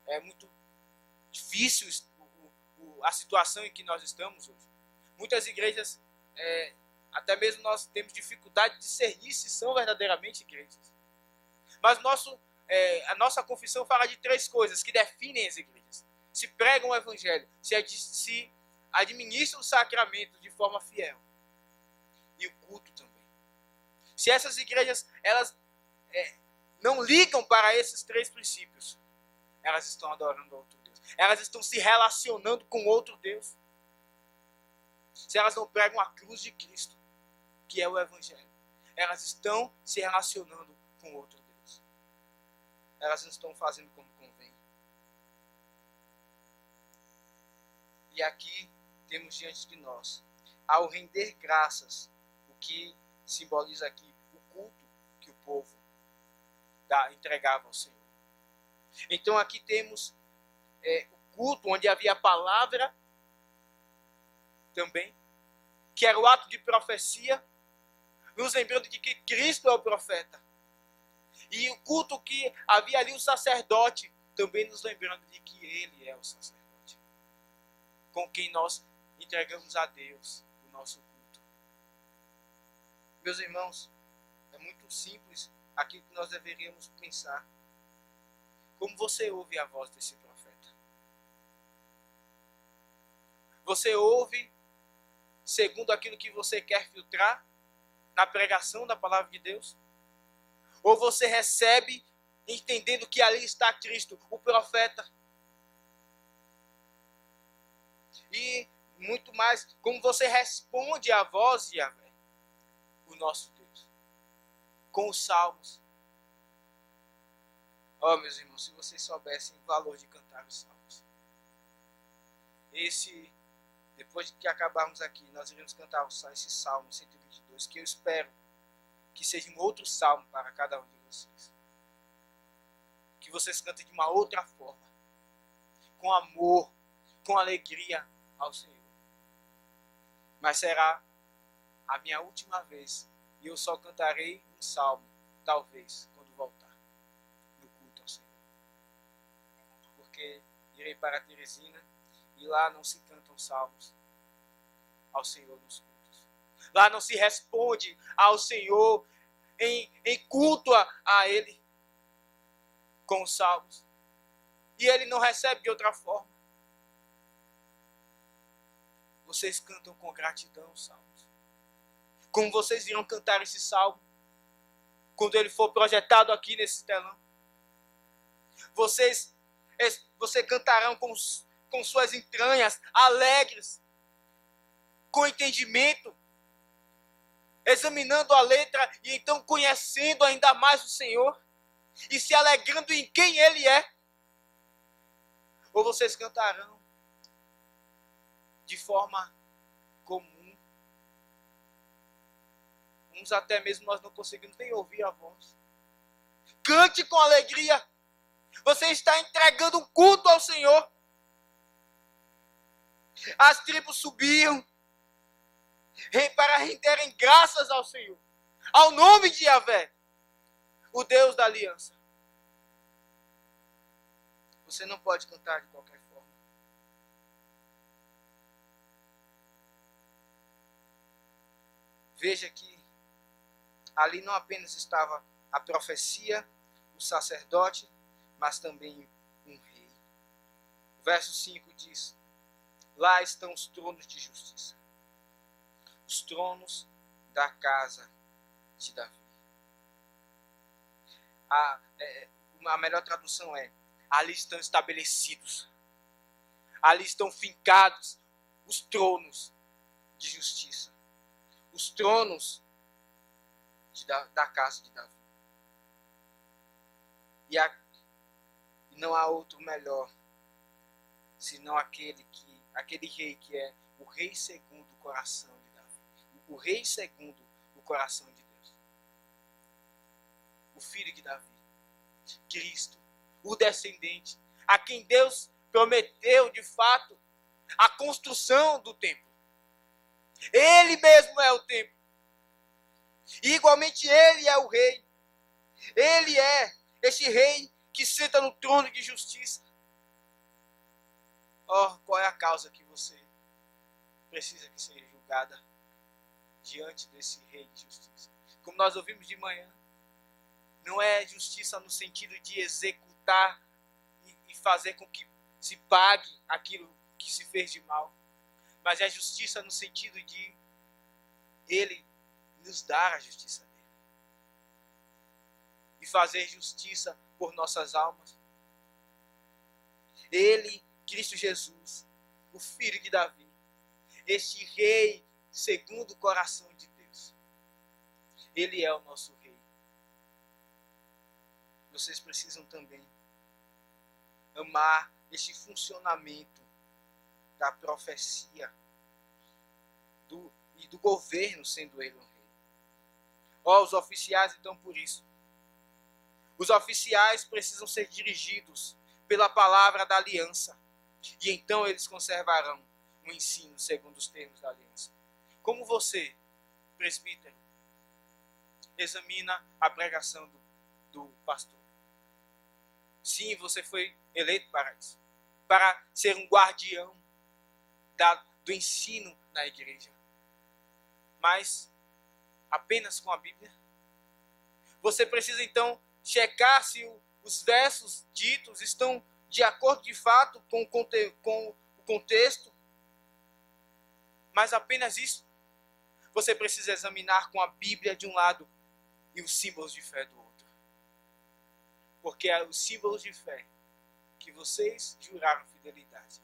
É muito difícil a situação em que nós estamos hoje. Muitas igrejas, até mesmo nós temos dificuldade de discernir se são verdadeiramente igrejas. Mas a nossa confissão fala de 3 coisas que definem as igrejas. Se pregam o evangelho, se administram os sacramentos de forma fiel. E o culto também. Se essas igrejas elas não ligam para esses 3 princípios, elas estão adorando outro Deus. Elas estão se relacionando com outro Deus. Se elas não pregam a cruz de Cristo, que é o evangelho, elas estão se relacionando com outro Deus. Elas não estão fazendo como convém. E aqui temos diante de nós, ao render graças, o que simboliza aqui o culto que o povo entregava ao Senhor. Então aqui temos o culto onde havia a palavra também, que era o ato de profecia, nos lembrando de que Cristo é o profeta. E o culto que havia ali o sacerdote, também nos lembrando de que ele é o sacerdote, com quem nós entregamos a Deus o nosso culto. Meus irmãos, é muito simples aquilo que nós deveríamos pensar. Como você ouve a voz desse profeta? Você ouve segundo aquilo que você quer filtrar na pregação da palavra de Deus? Ou você recebe entendendo que ali está Cristo, o profeta? E muito mais, como você responde à voz de Yahvé, o nosso Deus, com os salmos. Meus irmãos, se vocês soubessem o valor de cantar os salmos. Depois que acabarmos aqui, nós iremos cantar esse salmo 122, que eu espero que seja um outro salmo para cada um de vocês. Que vocês cantem de uma outra forma, com amor, com alegria ao Senhor. Mas será a minha última vez, e eu só cantarei um salmo, talvez, quando voltar no culto ao Senhor. Porque irei para Teresina, e lá não se cantam salmos ao Senhor nos cultos. Lá não se responde ao Senhor em culto a Ele com os salmos. E Ele não recebe de outra forma. Vocês cantam com gratidão os salmos. Como vocês irão cantar esse salmo quando ele for projetado aqui nesse telão? Vocês cantarão com suas entranhas alegres, com entendimento, examinando a letra e então conhecendo ainda mais o Senhor e se alegrando em quem Ele é. Ou vocês cantarão de forma comum. Uns até mesmo nós não conseguimos nem ouvir a voz. Cante com alegria. Você está entregando um culto ao Senhor. As tribos subiam para renderem graças ao Senhor, ao nome de Yahvé, o Deus da aliança. Você não pode cantar de qualquer forma. Veja que ali não apenas estava a profecia, o sacerdote, mas também um rei. O verso 5 diz: lá estão os tronos de justiça, os tronos da casa de Davi. A melhor tradução é: ali estão estabelecidos, ali estão fincados os tronos de justiça, os tronos da casa de Davi. E não há outro melhor senão aquele rei que é o rei segundo o coração de Davi, o rei segundo o coração de Deus, o filho de Davi, Cristo, o descendente, a quem Deus prometeu de fato a construção do templo. Ele mesmo é o templo. E igualmente Ele é o rei. Ele é este rei que senta no trono de justiça. Qual é a causa que você precisa que seja julgada diante desse rei de justiça? Como nós ouvimos de manhã, não é justiça no sentido de executar e fazer com que se pague aquilo que se fez de mal, mas é justiça no sentido de Ele nos dar a justiça dele e fazer justiça por nossas almas. Ele, Cristo Jesus, o Filho de Davi, este rei segundo o coração de Deus, ele é o nosso rei. Vocês precisam também amar este funcionamento da profecia e do governo, sendo ele um rei. Os oficiais, então, por isso, os oficiais precisam ser dirigidos pela palavra da aliança, e então eles conservarão o ensino segundo os termos da aliança. Como você, presbítero, examina a pregação do pastor? Sim, você foi eleito para isso, para ser um guardião do ensino na igreja. Mas apenas com a Bíblia? Você precisa então checar se os versos ditos estão de acordo de fato com o contexto. Mas apenas isso? Você precisa examinar com a Bíblia de um lado e os símbolos de fé do outro. Porque os símbolos de fé que vocês juraram fidelidade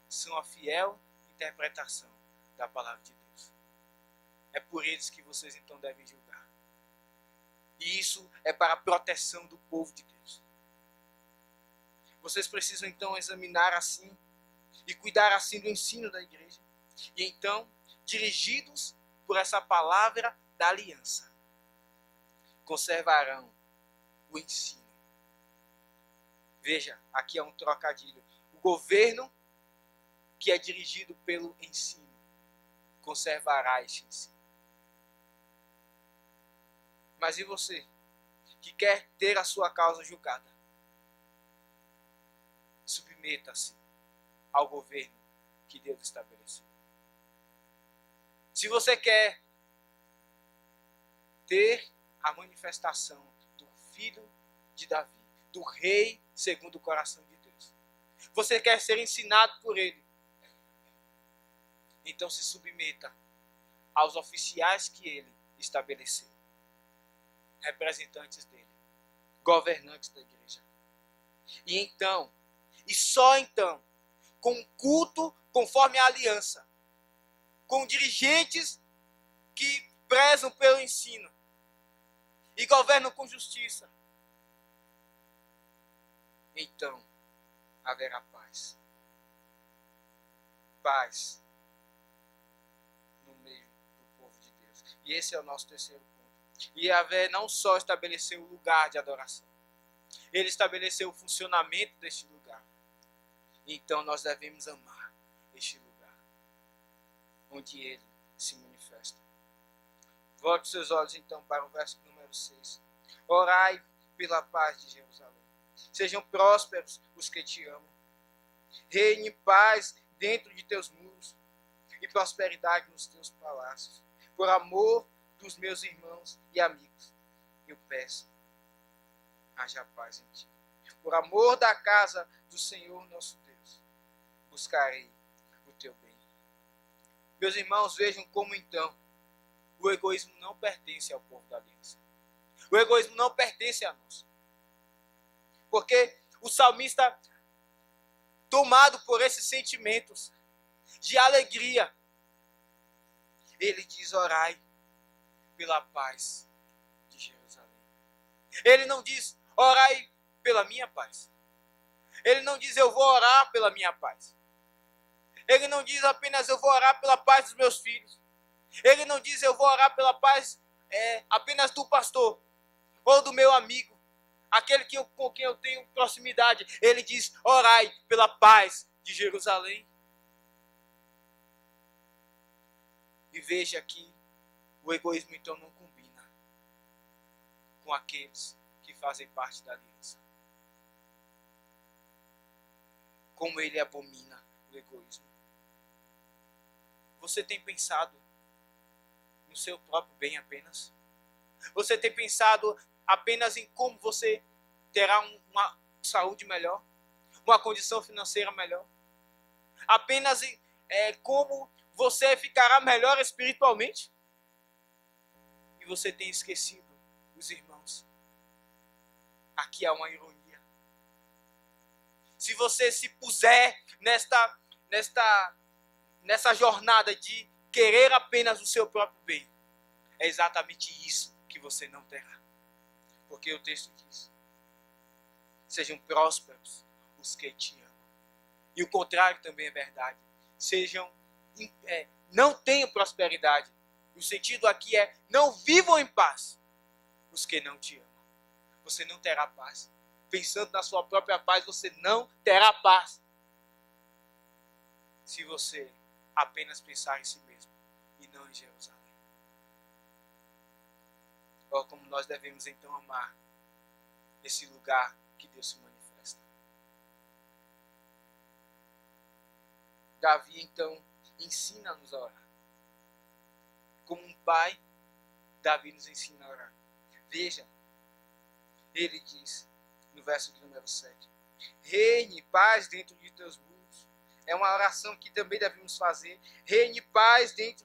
são a fiel interpretação da palavra de Deus. É por eles que vocês então devem julgar. E isso é para a proteção do povo de Deus. Vocês precisam então examinar assim e cuidar assim do ensino da igreja. E então, dirigidos por essa palavra da aliança, conservarão o ensino. Veja, aqui é um trocadilho. O governo que é dirigido pelo ensino conservará este ensino. Mas e você, que quer ter a sua causa julgada? Submeta-se ao governo que Deus estabeleceu. Se você quer ter a manifestação do Filho de Davi, do Rei segundo o coração de Deus, você quer ser ensinado por ele, então se submeta aos oficiais que ele estabeleceu, representantes dele, governantes da igreja. E então, e só então, com culto conforme a aliança, com dirigentes que prezam pelo ensino e governam com justiça, então haverá paz. Paz no meio do povo de Deus. E esse é o nosso terceiro ponto. E Yahvé não só estabeleceu o lugar de adoração, ele estabeleceu o funcionamento deste lugar. Então nós devemos amar este lugar onde ele se manifesta. Volte seus olhos então para o verso número 6. Orai pela paz de Jerusalém. Sejam prósperos os que te amam. Reine paz dentro de teus muros e prosperidade nos teus palácios. Por amor dos meus irmãos e amigos, eu peço, haja paz em ti. Por amor da casa do Senhor nosso Deus, buscarei o teu bem. Meus irmãos, vejam como então o egoísmo não pertence ao povo da aliança. O egoísmo não pertence a nós. Porque o salmista, tomado por esses sentimentos de alegria, ele diz: orai pela paz de Jerusalém. Ele não diz: orai pela minha paz. Ele não diz: eu vou orar pela minha paz. Ele não diz apenas: eu vou orar pela paz dos meus filhos. Ele não diz: eu vou orar pela paz apenas do pastor ou do meu amigo, aquele com quem eu tenho proximidade. Ele diz: orai pela paz de Jerusalém. E veja que o egoísmo então não combina com aqueles que fazem parte da aliança. Como ele abomina o egoísmo. Você tem pensado no seu próprio bem apenas? Você tem pensado apenas em como você terá uma saúde melhor? Uma condição financeira melhor? Apenas em como você ficará melhor espiritualmente? E você tem esquecido os irmãos. Aqui há uma ironia. Se você se puser nessa jornada de querer apenas o seu próprio bem, é exatamente isso que você não terá. Porque o texto diz: sejam prósperos os que te amam. E o contrário também é verdade. Não tenham prosperidade. O sentido aqui é: não vivam em paz os que não te amam. Você não terá paz. Pensando na sua própria paz, você não terá paz. Se você apenas pensar em si mesmo e não em Jerusalém. Como nós devemos então amar esse lugar que Deus se manifesta. Davi então ensina-nos a orar. Como um pai, Davi nos ensina a orar. Veja, ele diz no verso de número 7: reine paz dentro de teus muros. É uma oração que também devemos fazer. Reine paz dentro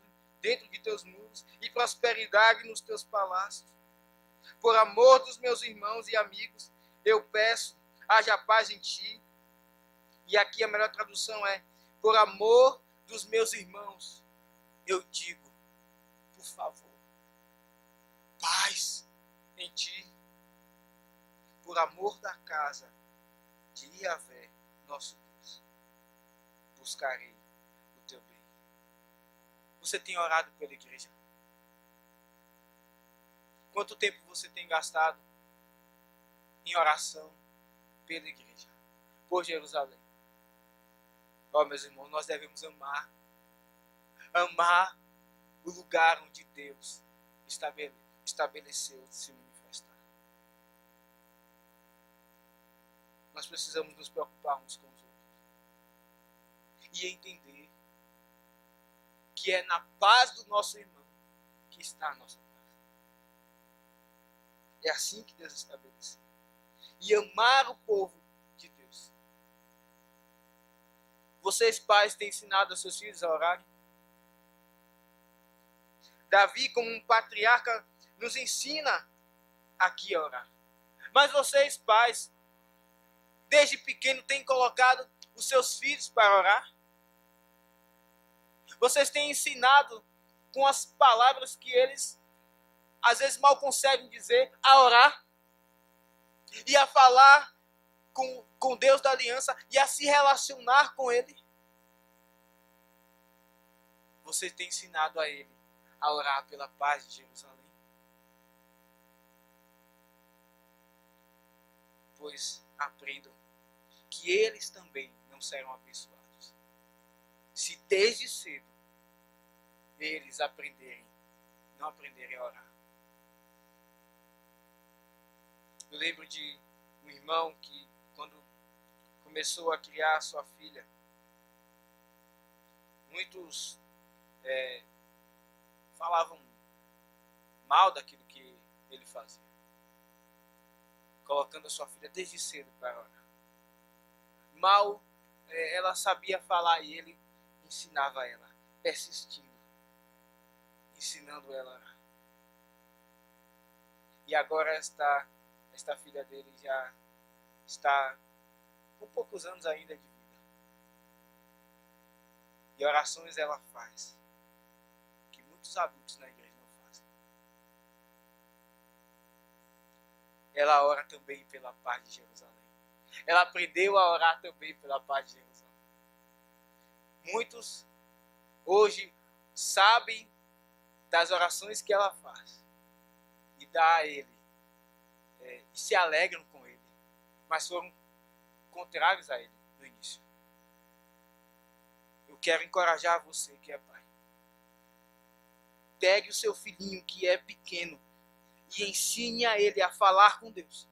de teus muros e prosperidade nos teus palácios. Por amor dos meus irmãos e amigos, eu peço, haja paz em ti. E aqui a melhor tradução é: por amor dos meus irmãos, eu digo, por favor, paz em ti. Por amor da casa de Yahvé, nosso Deus, buscarei o teu bem. Você tem orado pela igreja? Quanto tempo você tem gastado em oração pela igreja, por Jerusalém? Meus irmãos, nós devemos amar o lugar onde Deus estabeleceu de se manifestar. Nós precisamos nos preocupar uns com os outros e entender que é na paz do nosso irmão que está a nossa paz. É assim que Deus estabeleceu. E amar o povo de Deus. Vocês, pais, têm ensinado aos seus filhos a orarem? Davi, como um patriarca, nos ensina aqui a orar. Mas vocês, pais, desde pequeno, têm colocado os seus filhos para orar? Vocês têm ensinado com as palavras que eles, às vezes, mal conseguem dizer, a orar? E a falar com Deus da aliança e a se relacionar com Ele? Você tem ensinado a Ele a orar pela paz de Jerusalém? Pois aprendam que eles também não serão abençoados se desde cedo eles não aprenderem a orar. Eu lembro de um irmão que, quando começou a criar sua filha, muitos falavam mal daquilo que ele fazia, colocando a sua filha desde cedo para orar. Mal ela sabia falar e ele ensinava ela, persistindo, ensinando ela a orar. E agora esta filha dele já está com poucos anos ainda de vida. E orações ela faz que muitos adultos na igreja não fazem. Ela ora também pela paz de Jerusalém. Ela aprendeu a orar também pela paz de Jerusalém. Muitos hoje sabem das orações que ela faz e dá a ele e se alegram com ele, mas foram contrários a ele no início. Eu quero encorajar você que é pai. Pegue o seu filhinho que é pequeno e ensine a ele a falar com Deus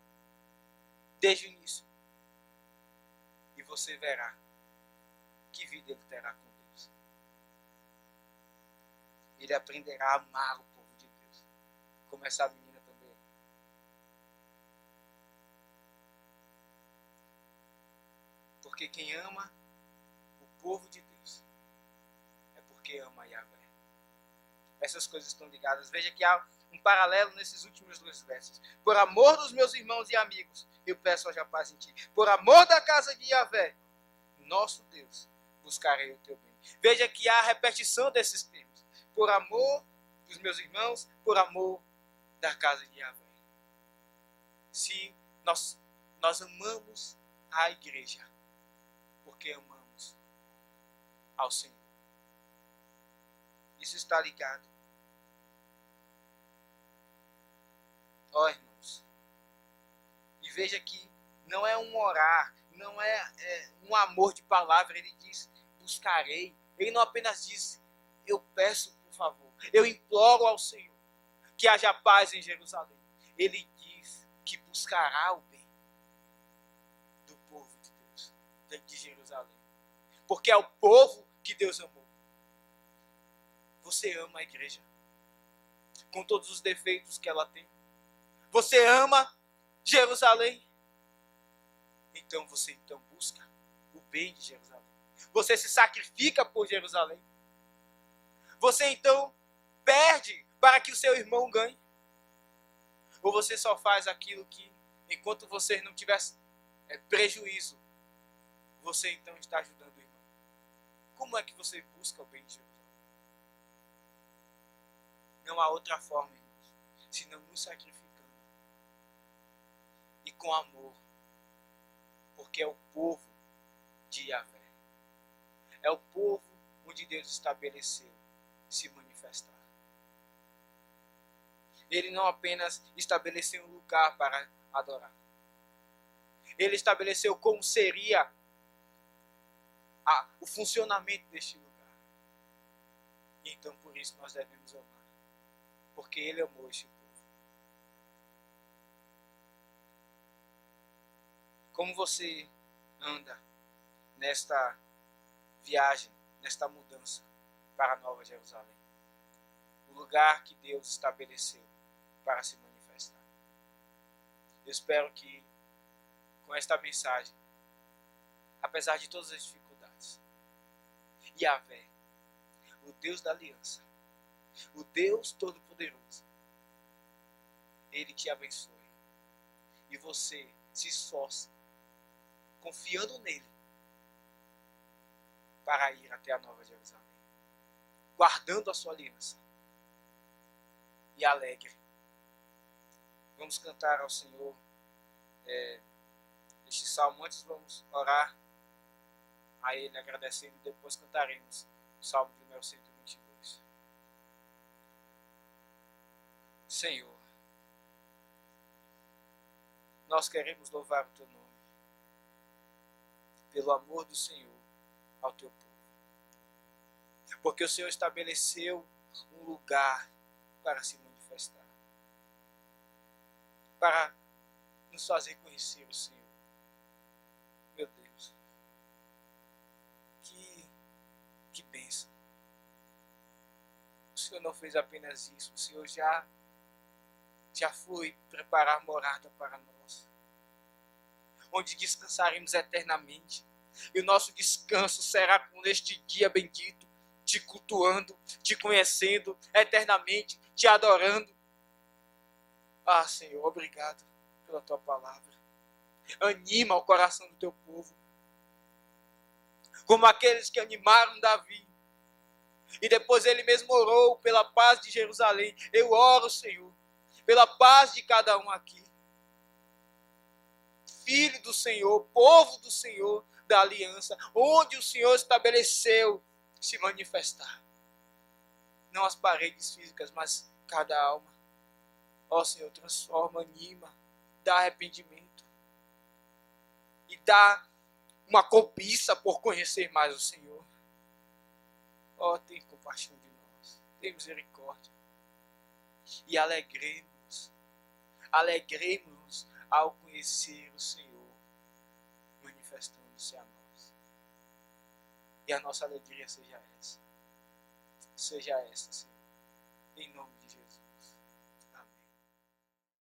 desde o início. E você verá que vida ele terá com Deus. Ele aprenderá a amar o povo de Deus, como essa menina também. Porque quem ama o povo de Deus é porque ama Yahvé. Essas coisas estão ligadas. Veja que há um paralelo nesses últimos 2 versos. Por amor dos meus irmãos e amigos, eu peço hoje a paz em ti. Por amor da casa de Yahvé, nosso Deus, buscarei o teu bem. Veja que há a repetição desses termos. Por amor dos meus irmãos, por amor da casa de Yahvé. Se nós amamos a igreja, porque amamos ao Senhor. Isso está ligado. Irmãos. E veja que não é um orar, não é um amor de palavra. Ele diz, buscarei. Ele não apenas diz, eu peço por favor. Eu imploro ao Senhor que haja paz em Jerusalém. Ele diz que buscará o bem do povo de Deus, de Jerusalém. Porque é o povo que Deus amou. Você ama a igreja com todos os defeitos que ela tem? Você ama Jerusalém? Então você busca o bem de Jerusalém. Você se sacrifica por Jerusalém. Você então perde para que o seu irmão ganhe? Ou você só faz aquilo que, enquanto você não tiver prejuízo, você então está ajudando o irmão? Como é que você busca o bem de Jerusalém? Não há outra forma, irmãos, senão nos sacrificando. E com amor. Porque é o povo de Yahvé. É o povo onde Deus estabeleceu se manifestar. Ele não apenas estabeleceu um lugar para adorar. Ele estabeleceu como seria o funcionamento deste lugar. E então por isso nós devemos amar. Porque ele amou este povo. Como você anda nesta viagem, nesta mudança para a Nova Jerusalém. O lugar que Deus estabeleceu para se manifestar. Eu espero que com esta mensagem, apesar de todas as dificuldades, Yahvé, o Deus da aliança, o Deus Todo-Poderoso, Ele te abençoe. E você se esforce, confiando nele, para ir até a Nova Jerusalém, guardando a sua aliança. E alegre. Vamos cantar ao Senhor este salmo. Antes vamos orar a Ele, agradecendo, e depois cantaremos o salmo de número 122. Senhor, nós queremos louvar o Teu nome, pelo amor do Senhor ao Teu povo. Porque o Senhor estabeleceu um lugar para se manifestar, para nos fazer conhecer o Senhor. Meu Deus, que bênção. O Senhor não fez apenas isso, o Senhor já foi preparar morada para nós, onde descansaremos eternamente. E o nosso descanso será neste dia bendito, te cultuando, te conhecendo eternamente, te adorando. Ah, Senhor, obrigado pela Tua palavra. Anima o coração do Teu povo, como aqueles que animaram Davi. E depois ele mesmo orou pela paz de Jerusalém. Eu oro, Senhor, pela paz de cada um aqui. Filho do Senhor, povo do Senhor, da aliança, onde o Senhor estabeleceu se manifestar. Não as paredes físicas, mas cada alma. Ó Senhor, transforma, anima, dá arrependimento. E dá uma cobiça por conhecer mais o Senhor. Ó, tem compaixão de nós, tem misericórdia. E alegremos ao conhecer o Senhor, manifestando-se a nós. E a nossa alegria seja essa, Senhor, em nome de Jesus.